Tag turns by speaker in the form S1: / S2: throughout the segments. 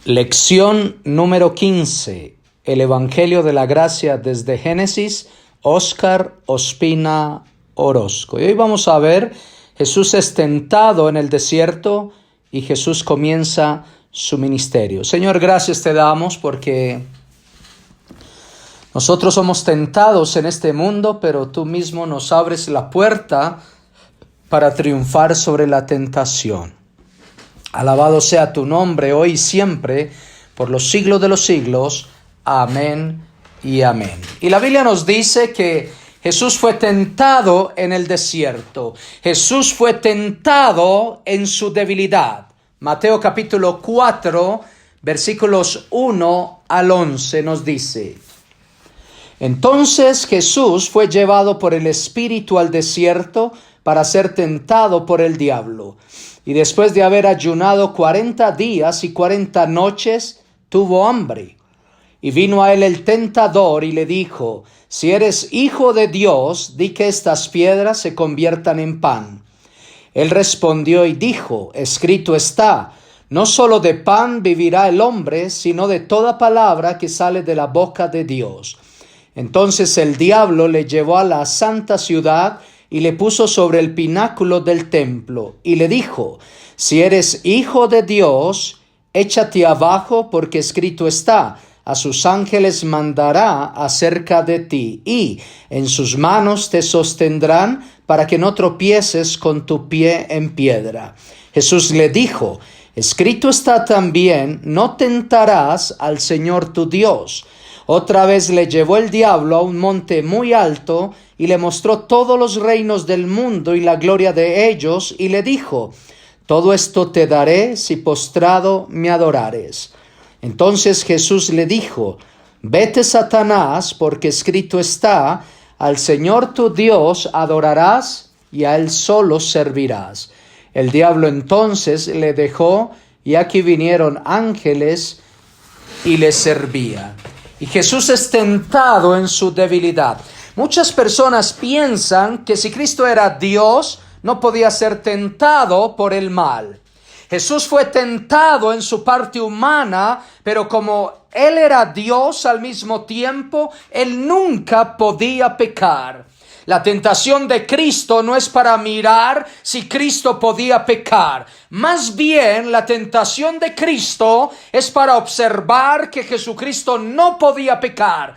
S1: Lección número 15. El Evangelio de la Gracia desde Génesis, Óscar Ospina Orozco. Y hoy vamos a ver, Jesús es tentado en el desierto y Jesús comienza su ministerio. Señor, gracias te damos porque nosotros somos tentados en este mundo, pero tú mismo nos abres la puerta para triunfar sobre la tentación. Alabado sea tu nombre hoy y siempre, por los siglos de los siglos. Amén y amén. Y la Biblia nos dice que Jesús fue tentado en el desierto. Jesús fue tentado en su debilidad. Mateo capítulo 4, versículos 1 al 11 nos dice: Entonces Jesús fue llevado por el Espíritu al desierto para ser tentado por el diablo. Y después de haber ayunado 40 días y 40 noches, tuvo hambre. Y vino a él el tentador y le dijo: Si eres hijo de Dios, di que estas piedras se conviertan en pan. Él respondió y dijo: Escrito está, no solo de pan vivirá el hombre, sino de toda palabra que sale de la boca de Dios. Entonces el diablo le llevó a la santa ciudad y le puso sobre el pináculo del templo, y le dijo: Si eres hijo de Dios, échate abajo, porque escrito está: a sus ángeles mandará acerca de ti, y en sus manos te sostendrán, para que no tropieces con tu pie en piedra. Jesús le dijo: Escrito está también: no tentarás al Señor tu Dios. Otra vez le llevó el diablo a un monte muy alto, y le mostró todos los reinos del mundo y la gloria de ellos, y le dijo: Todo esto te daré si postrado me adorares. Entonces Jesús le dijo: Vete, Satanás, porque escrito está: Al Señor tu Dios adorarás y a Él solo servirás. El diablo entonces le dejó, y aquí vinieron ángeles y le servían. Y Jesús es tentado en su debilidad. Muchas personas piensan que si Cristo era Dios, no podía ser tentado por el mal. Jesús fue tentado en su parte humana, pero como Él era Dios al mismo tiempo, Él nunca podía pecar. La tentación de Cristo no es para mirar si Cristo podía pecar. Más bien, la tentación de Cristo es para observar que Jesucristo no podía pecar.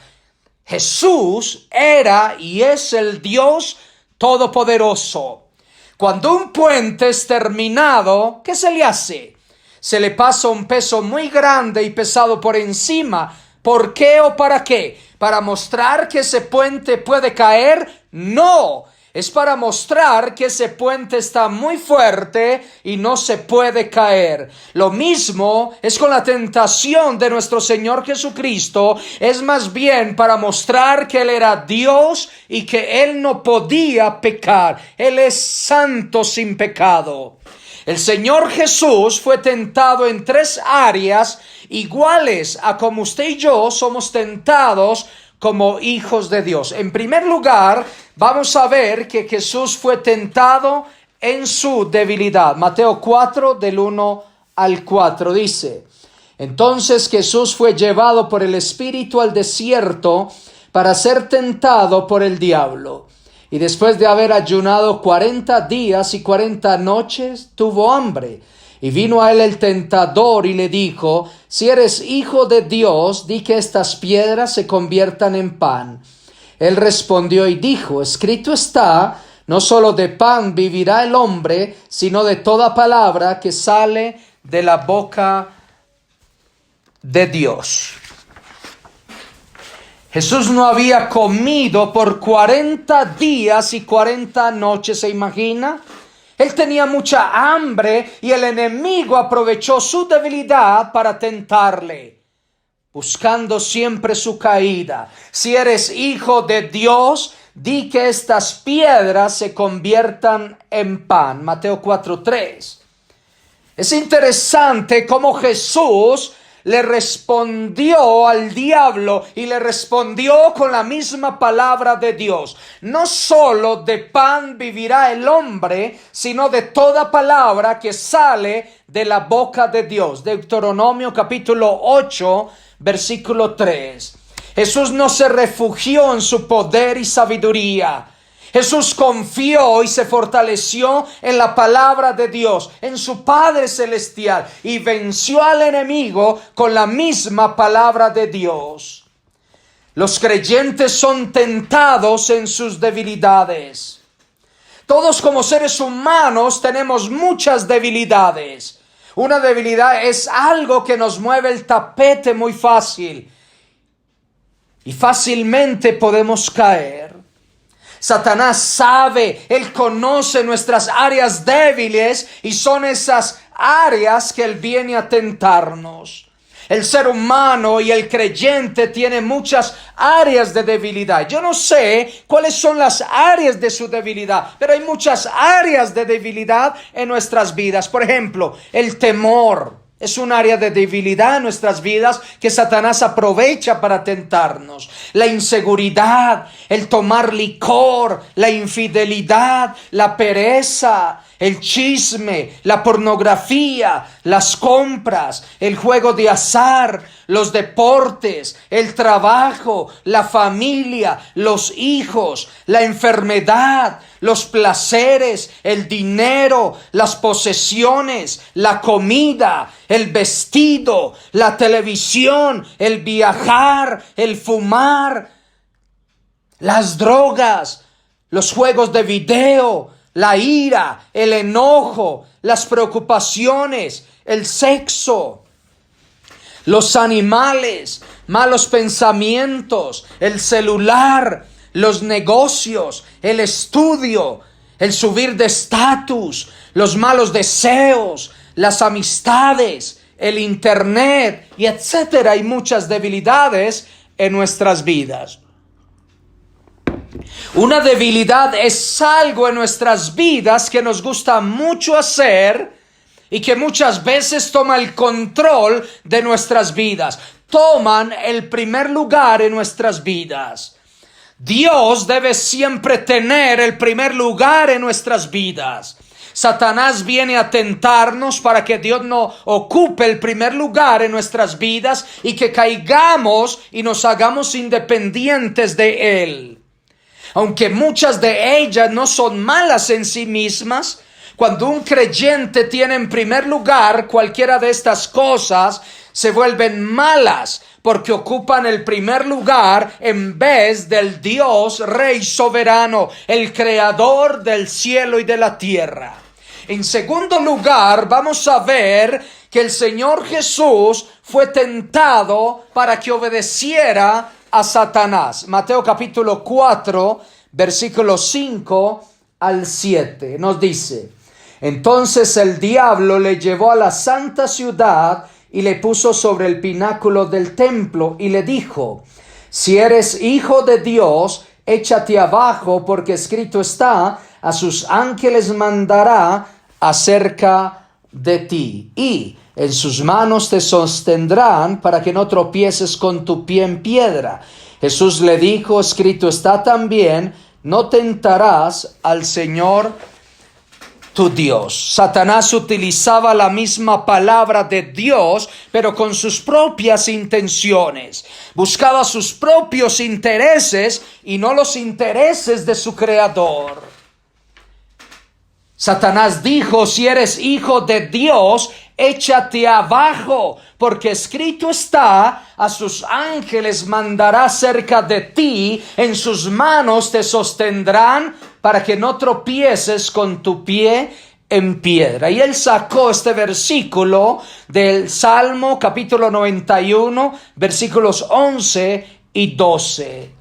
S1: Jesús era y es el Dios Todopoderoso. Cuando un puente es terminado, ¿qué se le hace? Se le pasa un peso muy grande y pesado por encima. ¿Por qué o para qué? ¿Para mostrar que ese puente puede caer? No, es para mostrar que ese puente está muy fuerte y no se puede caer. Lo mismo es con la tentación de nuestro Señor Jesucristo. Es más bien para mostrar que Él era Dios y que Él no podía pecar. Él es santo sin pecado. El Señor Jesús fue tentado en 3 áreas iguales a como usted y yo somos tentados como hijos de Dios. En primer lugar, vamos a ver que Jesús fue tentado en su debilidad. Mateo 4, del 1 al 4 dice: Entonces Jesús fue llevado por el Espíritu al desierto para ser tentado por el diablo. Y después de haber ayunado 40 días y 40 noches, tuvo hambre. Y vino a él el tentador y le dijo: Si eres hijo de Dios, di que estas piedras se conviertan en pan. Él respondió y dijo: Escrito está, no solo de pan vivirá el hombre, sino de toda palabra que sale de la boca de Dios. Jesús no había comido por 40 días y 40 noches, ¿se imagina? Él tenía mucha hambre y el enemigo aprovechó su debilidad para tentarle, buscando siempre su caída. Si eres hijo de Dios, di que estas piedras se conviertan en pan. Mateo 4:3. Es interesante cómo Jesús le respondió al diablo y le respondió con la misma palabra de Dios. No solo de pan vivirá el hombre, sino de toda palabra que sale de la boca de Dios. Deuteronomio capítulo 8, versículo 3. Jesús no se refugió en su poder y sabiduría. Jesús confió y se fortaleció en la palabra de Dios, en su Padre Celestial, y venció al enemigo con la misma palabra de Dios. Los creyentes son tentados en sus debilidades. Todos como seres humanos tenemos muchas debilidades. Una debilidad es algo que nos mueve el tapete muy fácil y fácilmente podemos caer. Satanás sabe, él conoce nuestras áreas débiles y son esas áreas que él viene a tentarnos. El ser humano y el creyente tiene muchas áreas de debilidad. Yo no sé cuáles son las áreas de su debilidad, pero hay muchas áreas de debilidad en nuestras vidas. Por ejemplo, el temor es un área de debilidad en nuestras vidas que Satanás aprovecha para tentarnos. La inseguridad, el tomar licor, la infidelidad, la pereza, el chisme, la pornografía, las compras, el juego de azar, los deportes, el trabajo, la familia, los hijos, la enfermedad, los placeres, el dinero, las posesiones, la comida, el vestido, la televisión, el viajar, el fumar, las drogas, los juegos de video, la ira, el enojo, las preocupaciones, el sexo, los animales, malos pensamientos, el celular, los negocios, el estudio, el subir de estatus, los malos deseos, las amistades, el internet y etcétera. Hay muchas debilidades en nuestras vidas. Una debilidad es algo en nuestras vidas que nos gusta mucho hacer y que muchas veces toma el control de nuestras vidas. Toman el primer lugar en nuestras vidas. Dios debe siempre tener el primer lugar en nuestras vidas. Satanás viene a tentarnos para que Dios no ocupe el primer lugar en nuestras vidas y que caigamos y nos hagamos independientes de Él. Aunque muchas de ellas no son malas en sí mismas, cuando un creyente tiene en primer lugar cualquiera de estas cosas, se vuelven malas porque ocupan el primer lugar en vez del Dios Rey soberano, el creador del cielo y de la tierra. En segundo lugar, vamos a ver que el Señor Jesús fue tentado para que obedeciera a Satanás. Mateo capítulo 4, versículos 5 al 7, nos dice: entonces el diablo le llevó a la santa ciudad y le puso sobre el pináculo del templo y le dijo: si eres hijo de Dios, échate abajo, porque escrito está: a sus ángeles mandará acerca de ti, y en sus manos te sostendrán para que no tropieces con tu pie en piedra. Jesús le dijo: escrito está también: no tentarás al Señor tu Dios. Satanás utilizaba la misma palabra de Dios, pero con sus propias intenciones. Buscaba sus propios intereses y no los intereses de su Creador. Satanás dijo: si eres hijo de Dios, échate abajo, porque escrito está: a sus ángeles mandará cerca de ti, en sus manos te sostendrán para que no tropieces con tu pie en piedra. Y él sacó este versículo del Salmo capítulo 91, versículos 11 y 12.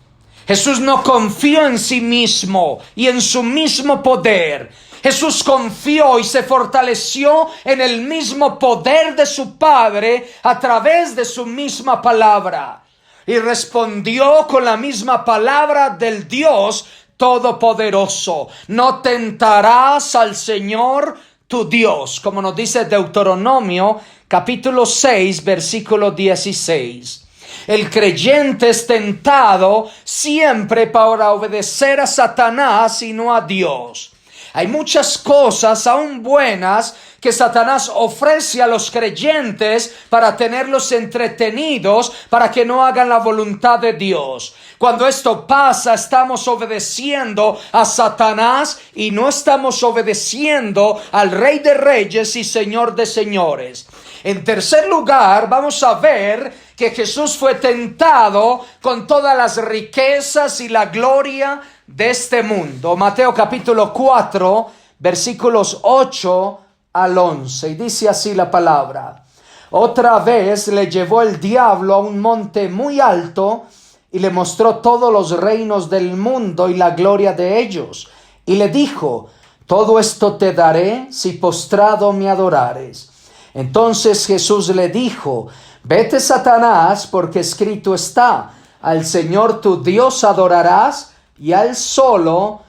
S1: Jesús no confió en sí mismo y en su mismo poder. Jesús confió y se fortaleció en el mismo poder de su Padre a través de su misma palabra. Y respondió con la misma palabra del Dios Todopoderoso: no tentarás al Señor tu Dios, como nos dice Deuteronomio capítulo 6, versículo 16. El creyente es tentado siempre para obedecer a Satanás y no a Dios. Hay muchas cosas aún buenas que Satanás ofrece a los creyentes para tenerlos entretenidos, para que no hagan la voluntad de Dios. Cuando esto pasa, estamos obedeciendo a Satanás y no estamos obedeciendo al Rey de Reyes y Señor de Señores. En tercer lugar, vamos a ver que Jesús fue tentado con todas las riquezas y la gloria de este mundo. Mateo capítulo 4, versículos 8 al 11. Y dice así la palabra. Otra vez le llevó el diablo a un monte muy alto y le mostró todos los reinos del mundo y la gloria de ellos. Y le dijo, todo esto te daré si postrado me adorares. Entonces Jesús le dijo, vete, Satanás, porque escrito está, al Señor tu Dios adorarás y a Él solo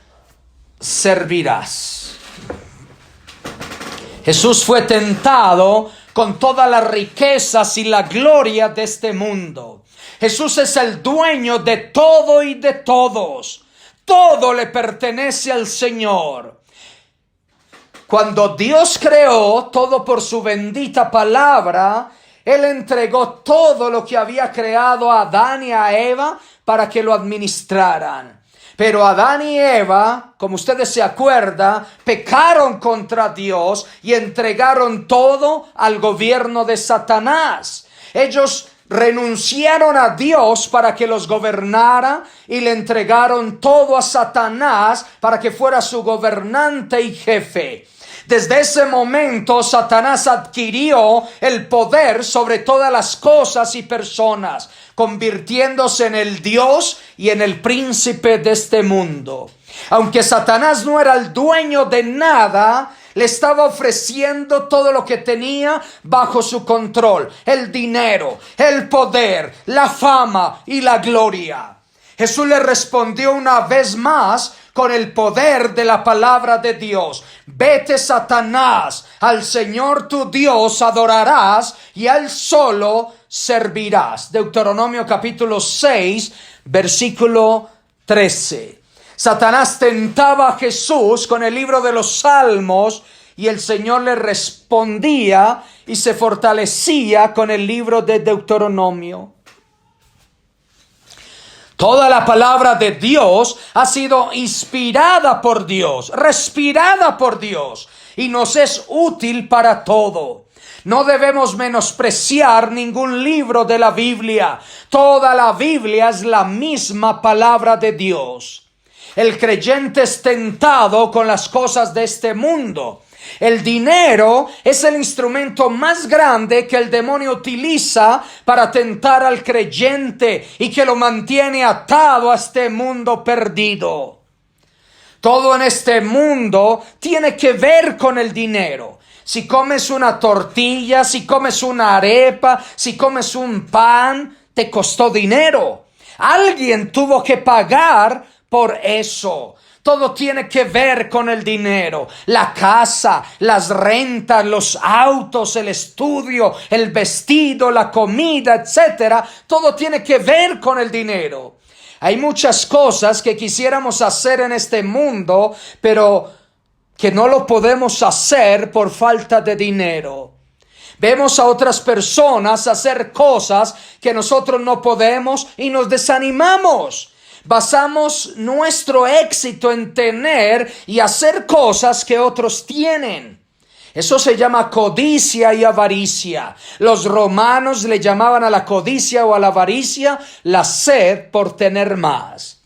S1: servirás. Jesús fue tentado con todas las riquezas y la gloria de este mundo. Jesús es el dueño de todo y de todos. Todo le pertenece al Señor. Cuando Dios creó todo por su bendita palabra, Él entregó todo lo que había creado a Adán y a Eva para que lo administraran. Pero Adán y Eva, como ustedes se acuerdan, pecaron contra Dios y entregaron todo al gobierno de Satanás. Ellos renunciaron a Dios para que los gobernara y le entregaron todo a Satanás para que fuera su gobernante y jefe. Desde ese momento Satanás adquirió el poder sobre todas las cosas y personas, convirtiéndose en el Dios y en el príncipe de este mundo. Aunque Satanás no era el dueño de nada, le estaba ofreciendo todo lo que tenía bajo su control: el dinero, el poder, la fama y la gloria. Jesús le respondió una vez más con el poder de la palabra de Dios. Vete, Satanás, al Señor tu Dios adorarás y a Él solo servirás. Deuteronomio capítulo 6, versículo 13. Satanás tentaba a Jesús con el libro de los Salmos y el Señor le respondía y se fortalecía con el libro de Deuteronomio. Toda la palabra de Dios ha sido inspirada por Dios, respirada por Dios y nos es útil para todo. No debemos menospreciar ningún libro de la Biblia. Toda la Biblia es la misma palabra de Dios. El creyente es tentado con las cosas de este mundo. El dinero es el instrumento más grande que el demonio utiliza para tentar al creyente y que lo mantiene atado a este mundo perdido. Todo en este mundo tiene que ver con el dinero. Si comes una tortilla, si comes una arepa, si comes un pan, te costó dinero. Alguien tuvo que pagar por eso. Todo tiene que ver con el dinero. La casa, las rentas, los autos, el estudio, el vestido, la comida, etcétera. Todo tiene que ver con el dinero. Hay muchas cosas que quisiéramos hacer en este mundo, pero que no lo podemos hacer por falta de dinero. Vemos a otras personas hacer cosas que nosotros no podemos y nos desanimamos. Basamos nuestro éxito en tener y hacer cosas que otros tienen. Eso se llama codicia y avaricia. Los romanos le llamaban a la codicia o a la avaricia la sed por tener más.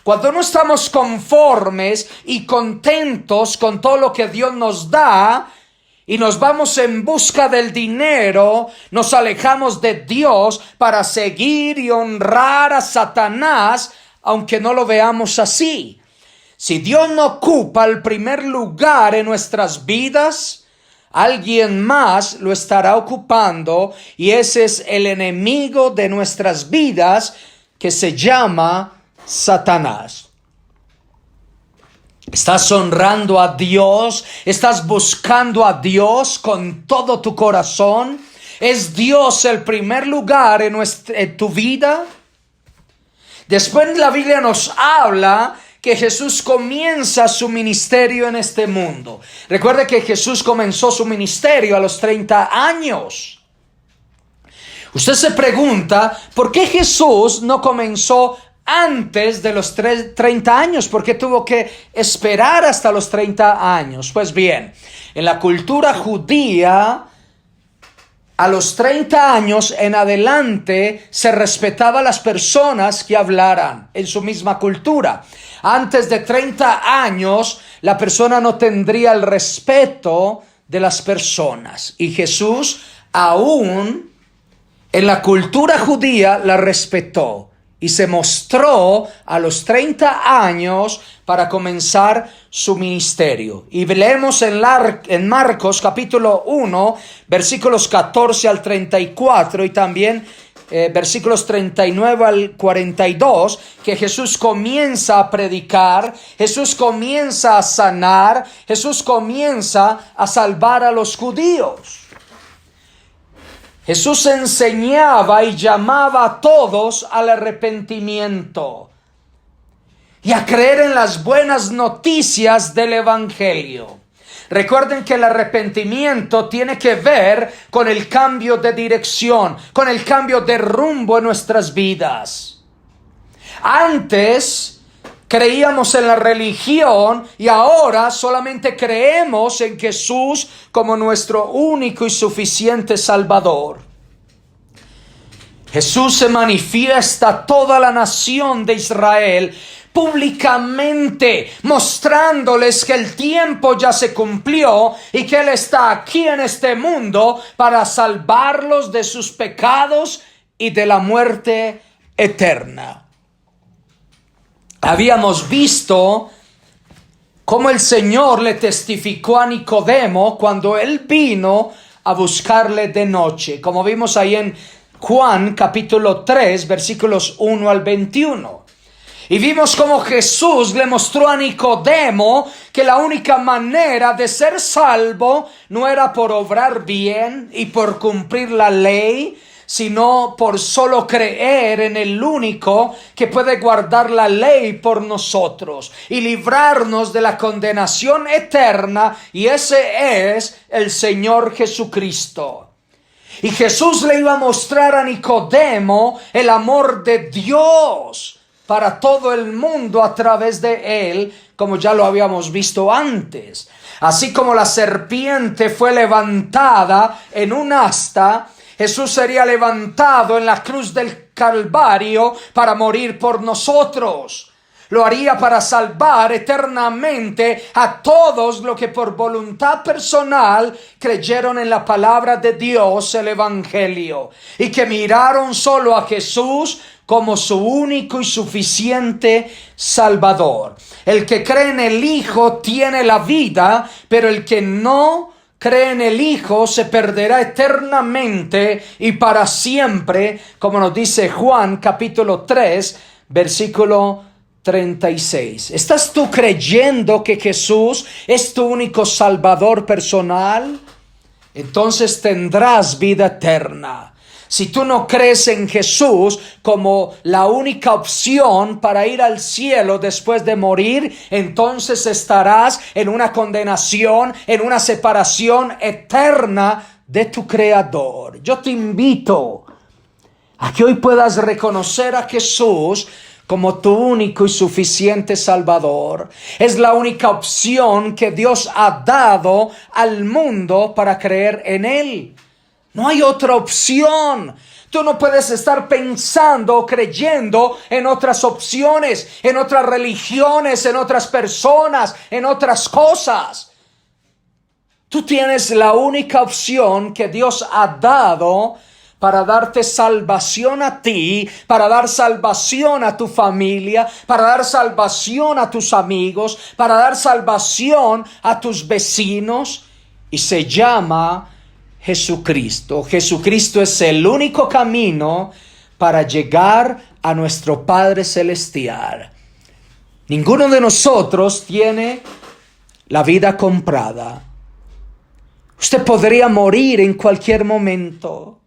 S1: Cuando no estamos conformes y contentos con todo lo que Dios nos da y nos vamos en busca del dinero, nos alejamos de Dios para seguir y honrar a Satanás, aunque no lo veamos así. Si Dios no ocupa el primer lugar en nuestras vidas, alguien más lo estará ocupando, y ese es el enemigo de nuestras vidas, que se llama Satanás. ¿Estás honrando a Dios? ¿Estás buscando a Dios con todo tu corazón? ¿Es Dios el primer lugar en tu vida? Después la Biblia nos habla que Jesús comienza su ministerio en este mundo. Recuerde que Jesús comenzó su ministerio a los 30 años. Usted se pregunta, ¿por qué Jesús no comenzó antes de los 30 años? ¿Por qué tuvo que esperar hasta los 30 años? Pues bien, en la cultura judía, a los 30 años en adelante se respetaba a las personas que hablaran en su misma cultura. Antes de 30 años, la persona no tendría el respeto de las personas. Y Jesús, aún en la cultura judía, la respetó. Y se mostró a los 30 años para comenzar su ministerio. Y leemos en Marcos capítulo 1, versículos 14 al 34 y también versículos 39 al 42, que Jesús comienza a predicar, Jesús comienza a sanar, Jesús comienza a salvar a los judíos. Jesús enseñaba y llamaba a todos al arrepentimiento y a creer en las buenas noticias del Evangelio. Recuerden que el arrepentimiento tiene que ver con el cambio de dirección, con el cambio de rumbo en nuestras vidas. Antes creíamos en la religión y ahora solamente creemos en Jesús como nuestro único y suficiente Salvador. Jesús se manifiesta a toda la nación de Israel públicamente, mostrándoles que el tiempo ya se cumplió y que Él está aquí en este mundo para salvarlos de sus pecados y de la muerte eterna. Habíamos visto cómo el Señor le testificó a Nicodemo cuando Él vino a buscarle de noche, como vimos ahí en Juan capítulo 3, versículos 1 al 21. Y vimos cómo Jesús le mostró a Nicodemo que la única manera de ser salvo no era por obrar bien y por cumplir la ley, sino por solo creer en el único que puede guardar la ley por nosotros y librarnos de la condenación eterna, y ese es el Señor Jesucristo. Y Jesús le iba a mostrar a Nicodemo el amor de Dios para todo el mundo a través de él, como ya lo habíamos visto antes. Así como la serpiente fue levantada en un asta, Jesús sería levantado en la cruz del Calvario para morir por nosotros. Lo haría para salvar eternamente a todos los que por voluntad personal creyeron en la palabra de Dios, el Evangelio, y que miraron solo a Jesús como su único y suficiente Salvador. El que cree en el Hijo tiene la vida, pero el que no cree en el Hijo se perderá eternamente y para siempre, como nos dice Juan capítulo 3, versículo 36. ¿Estás tú creyendo que Jesús es tu único Salvador personal? Entonces tendrás vida eterna. Si tú no crees en Jesús como la única opción para ir al cielo después de morir, entonces estarás en una condenación, en una separación eterna de tu Creador. Yo te invito a que hoy puedas reconocer a Jesús como tu único y suficiente Salvador. Es la única opción que Dios ha dado al mundo para creer en Él. No hay otra opción. Tú no puedes estar pensando o creyendo en otras opciones, en otras religiones, en otras personas, en otras cosas. Tú tienes la única opción que Dios ha dado para darte salvación a ti, para dar salvación a tu familia, para dar salvación a tus amigos, para dar salvación a tus vecinos, y se llama Jesucristo. Jesucristo es el único camino para llegar a nuestro Padre Celestial. Ninguno de nosotros tiene la vida comprada. Usted podría morir en cualquier momento.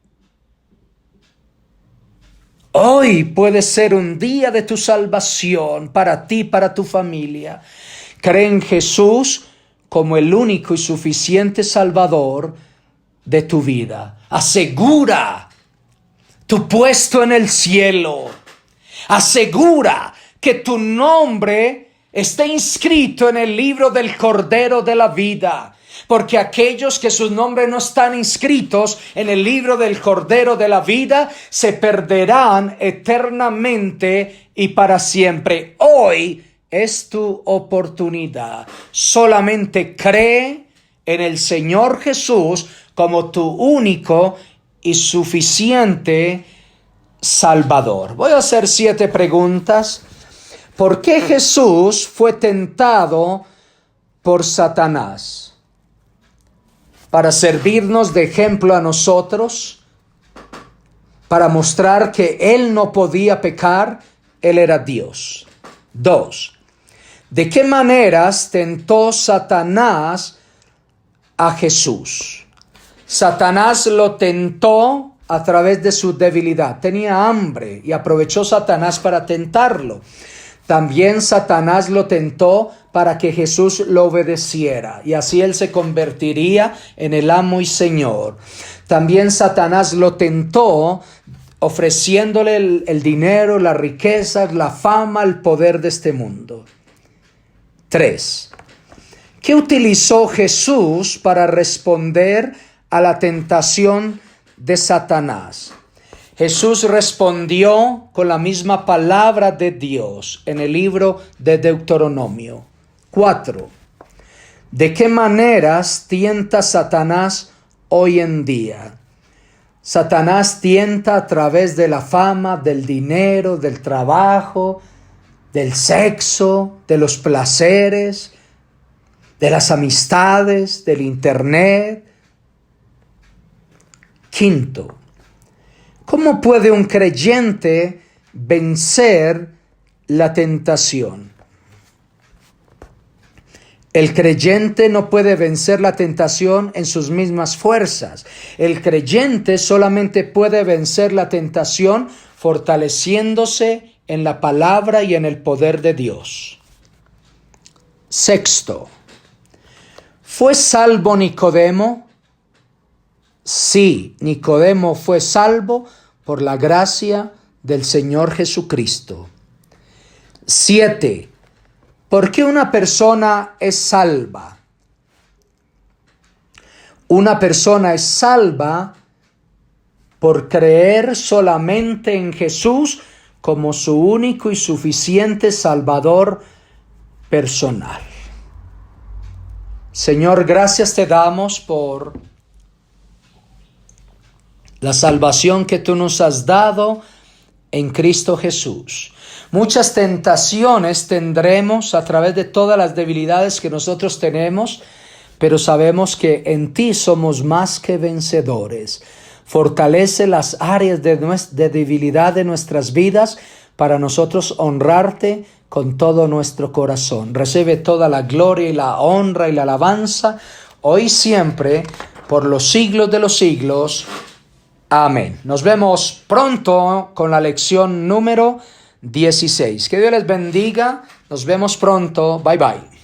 S1: Hoy puede ser un día de tu salvación para ti, para tu familia. Cree en Jesús como el único y suficiente Salvador de tu vida. Asegura tu puesto en el cielo. Asegura que tu nombre esté inscrito en el libro del Cordero de la vida. Porque aquellos que sus nombres no están inscritos en el libro del Cordero de la vida se perderán eternamente y para siempre. Hoy es tu oportunidad. Solamente cree en el Señor Jesús como tu único y suficiente Salvador. Voy a hacer 7 preguntas. ¿Por qué Jesús fue tentado por Satanás? Para servirnos de ejemplo a nosotros, para mostrar que Él no podía pecar, Él era Dios. 2. ¿De qué maneras tentó Satanás a Jesús? Satanás lo tentó a través de su debilidad. Tenía hambre y aprovechó Satanás para tentarlo. También Satanás lo tentó para que Jesús lo obedeciera y así él se convertiría en el amo y Señor. También Satanás lo tentó ofreciéndole el dinero, las riquezas, la fama, el poder de este mundo. 3. ¿Qué utilizó Jesús para responder a la tentación de Satanás? Jesús respondió con la misma palabra de Dios en el libro de Deuteronomio. 4. ¿De qué maneras tienta Satanás hoy en día? Satanás tienta a través de la fama, del dinero, del trabajo, del sexo, de los placeres, de las amistades, del internet. 5. ¿Cómo puede un creyente vencer la tentación? El creyente no puede vencer la tentación en sus mismas fuerzas. El creyente solamente puede vencer la tentación fortaleciéndose en la palabra y en el poder de Dios. 6. ¿Fue salvo Nicodemo? Sí, Nicodemo fue salvo por la gracia del Señor Jesucristo. 7. ¿Por qué una persona es salva? Una persona es salva por creer solamente en Jesús como su único y suficiente Salvador personal. Señor, gracias te damos por la salvación que tú nos has dado en Cristo Jesús. Muchas tentaciones tendremos a través de todas las debilidades que nosotros tenemos, pero sabemos que en ti somos más que vencedores. Fortalece las áreas de debilidad de nuestras vidas para nosotros honrarte con todo nuestro corazón. Recibe toda la gloria y la honra y la alabanza, hoy y siempre, por los siglos de los siglos. Amén. Nos vemos pronto con la lección número 16. Que Dios les bendiga. Nos vemos pronto. Bye bye.